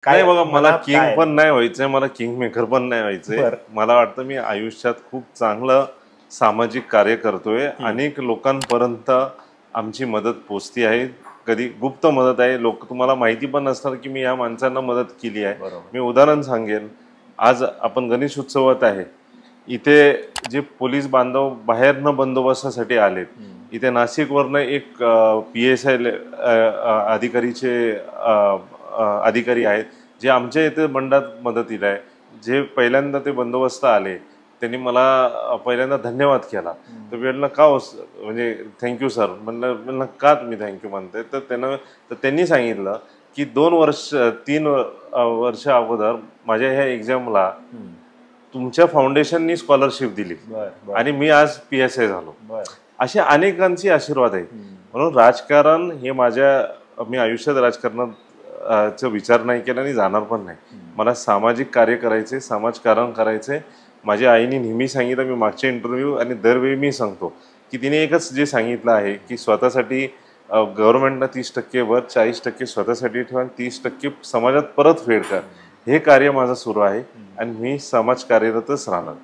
नाही काय बघा, मला मनात किंग काय? पण नाही व्हायचंय, मला किंग मेकर पण नाही व्हायचंय. बरं. मला वाटतं मी आयुष्यात खूप चांगलं सामाजिक कार्य करतोय. अनेक लोकांपर्यंत आमची मदत पोचती आहे. कधी गुप्त मदत आहे, लोक तुम्हाला माहिती पण नसणार की मी या माणसांना मदत केली आहे. बरोबर. मी उदाहरण सांगेन, आज आपण गणेश उत्सवात आहे, इथे जे पोलीस बांधव बाहेरनं बंदोबस्तासाठी आलेत, इथे नाशिकवरनं एक PSI अधिकारीचे अधिकारी आहेत जे आमच्या इथे बंडात मदतीला आहे. जे पहिल्यांदा ते बंदोबस्त आले त्यांनी मला पहिल्यांदा धन्यवाद केला. तर वेळेला का म्हणजे थँक्यू सर म्हणलं का तुम्ही थँक्यू म्हणताय, तर त्यांनी सांगितलं की 3 वर्ष अगोदर माझ्या ह्या एक्झामला तुमच्या फाउंडेशननी स्कॉलरशिप दिली आणि मी आज PSI झालो. अशा अनेकांचे आशीर्वाद आहेत. म्हणून राजकारण हे मी आयुष्यात राजकारणाचा विचार नाही केला आणि जाणार पण नाही. मला सामाजिक कार्य करायचे, समाजकारण करायचे. माझ्या आईने नेहमी सांगितलं, मी मागच्या इंटरव्ह्यू आणि दरवेळी मी सांगतो की तिने एकच जे सांगितलं आहे की स्वतःसाठी गव्हर्नमेंटला 30% वर 40% स्वतःसाठी ठेवा, 30% समाजात परत फेड कर. हे कार्य माझं सुरू आहे आणि मी समाज कार्यरतच राहणार.